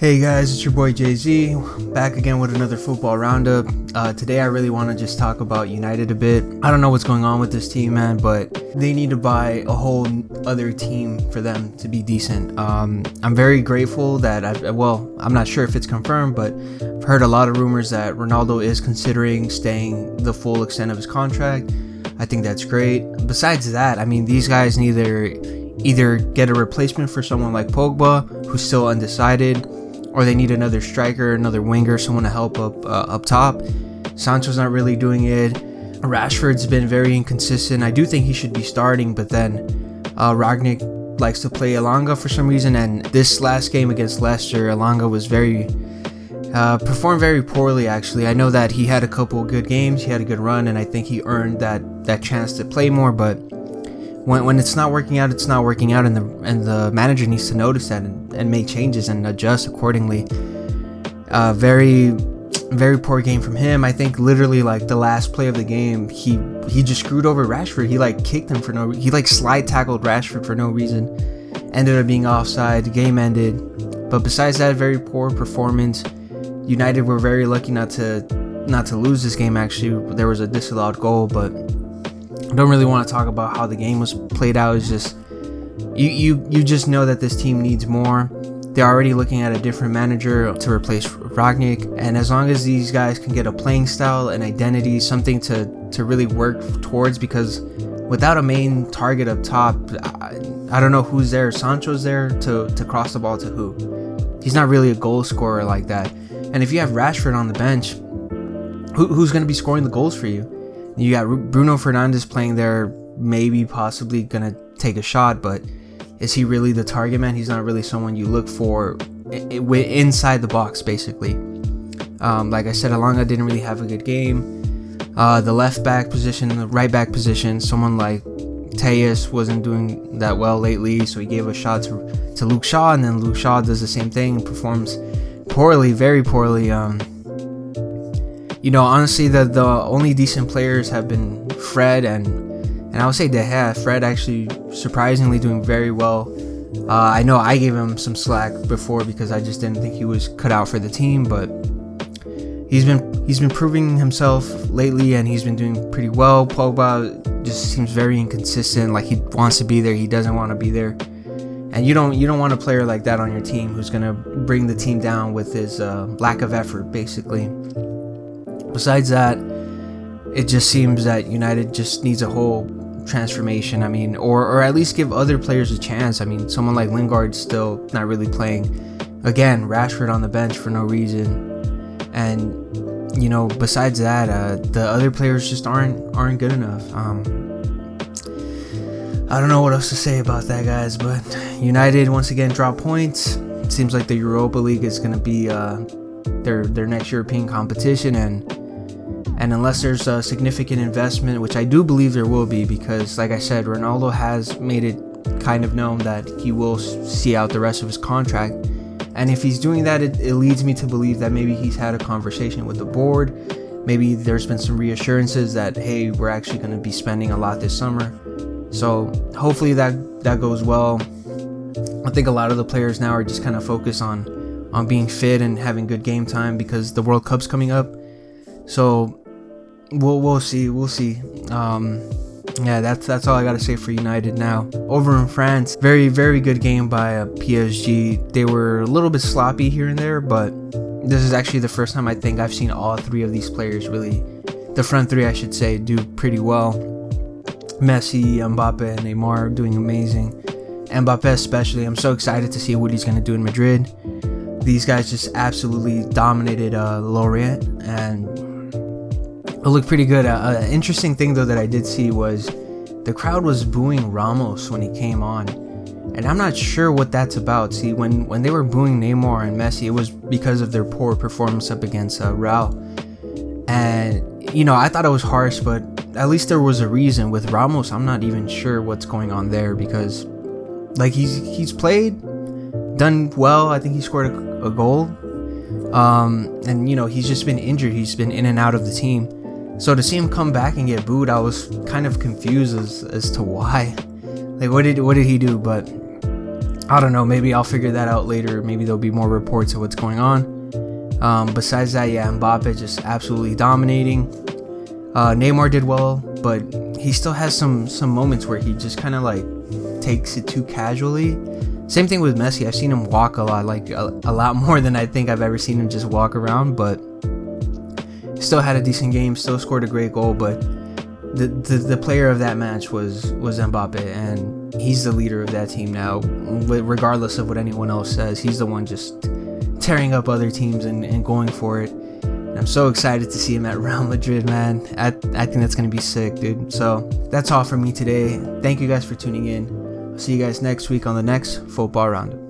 Hey guys, it's your boy Jay-Z, back again with another football roundup. Today I really want to just talk about United a bit. I don't know what's going on with this team, man, but they need to buy a whole other team for them to be decent. I'm very grateful that I'm not sure if it's confirmed, but I've heard a lot of rumors that Ronaldo is considering staying the full extent of his contract. I think that's great. Besides that, I mean, these guys need either get a replacement for someone like Pogba, who's still undecided, or they need another striker, another winger, someone to help up top. Sancho's not really doing it. Rashford's been very inconsistent. I do think he should be starting, but then Rangnick likes to play Elanga for some reason, and this last game against Leicester, Elanga was performed very poorly, actually. I know that he had a couple of good games, he had a good run, and I think he earned that chance to play more, but when it's not working out, it's not working out, and the manager needs to notice that and make changes and adjust accordingly. Very, very poor game from him. I think literally like the last play of the game, he just screwed over Rashford. He kicked him for no reason. He slide tackled Rashford for no reason. Ended up being offside. The game ended. But besides that, very poor performance. United were very lucky not to lose this game. Actually, there was a disallowed goal, but I don't really want to talk about how the game was played out. It's just you just know that this team needs more. They're already looking at a different manager to replace Rangnick, and as long as these guys can get a playing style, an identity, something to really work towards, because without a main target up top, I don't know who's there. Sancho's there to cross the ball to who? He's not really a goal scorer like that. And if you have Rashford on the bench, who's going to be scoring the goals for you? You got Bruno Fernandes playing there, maybe possibly going to take a shot, but is he really the target man? He's not really someone you look for inside the box, basically. Like I said, Elanga didn't really have a good game. The left back position, the right back position, someone like Tejas wasn't doing that well lately, so he gave a shot to Luke Shaw, and then Luke Shaw does the same thing and performs poorly, very poorly. Honestly, the only decent players have been Fred and I would say De Gea. Fred actually surprisingly doing very well. I know I gave him some slack before because I just didn't think he was cut out for the team, but he's been proving himself lately, and he's been doing pretty well. Pogba just seems very inconsistent. Like, he wants to be there, he doesn't want to be there. And you don't want a player like that on your team who's gonna bring the team down with his lack of effort, basically. Besides that, it just seems that United just needs a whole transformation. I mean, or at least give other players a chance. I mean, someone like Lingard's still not really playing. Again, Rashford on the bench for no reason. And besides that, the other players just aren't good enough. I don't know what else to say about that, guys, but United once again drop points. It seems like the Europa League is going to be their next European competition, and unless there's a significant investment, which I do believe there will be, because like I said, Ronaldo has made it kind of known that he will see out the rest of his contract, and if he's doing that, it leads me to believe that maybe he's had a conversation with the board. Maybe there's been some reassurances that, hey, we're actually going to be spending a lot this summer. So hopefully that goes well. I think a lot of the players now are just kind of focused on being fit and having good game time because the World Cup's coming up. So we'll see. Yeah, that's all I gotta say for United now. Over in France, very, very good game by PSG. They were a little bit sloppy here and there, but this is actually the first time I think I've seen all three of these players, really, the front three I should say, do pretty well. Messi, Mbappe, and Neymar doing amazing. Mbappe especially, I'm so excited to see what he's going to do in Madrid. These guys just absolutely dominated Lorient, and it looked pretty good. An interesting thing though that I did see was the crowd was booing Ramos when he came on, and I'm not sure what that's about. See, when they were booing Neymar and Messi, it was because of their poor performance up against Real, and I thought it was harsh, but at least there was a reason. With Ramos, I'm not even sure what's going on there, because he's played, done well. I think he scored a goal, and he's just been injured. He's been in and out of the team. So to see him come back and get booed, I was kind of confused as to why. Like, what did he do? But I don't know, maybe I'll figure that out later. Maybe there'll be more reports of what's going on. Besides that, yeah, Mbappe just absolutely dominating. Neymar did well, but he still has some moments where he just kind of like takes it too casually. Same thing with Messi. I've seen him walk a lot, like a lot more than I think I've ever seen him just walk around, but still had a decent game, still scored a great goal. But the player of that match was Mbappe, and he's the leader of that team now, regardless of what anyone else says. He's the one just tearing up other teams and going for it. And I'm so excited to see him at Real Madrid, man. I think that's going to be sick, dude. So that's all from me today. Thank you guys for tuning in. I'll see you guys next week on the next Football Roundup.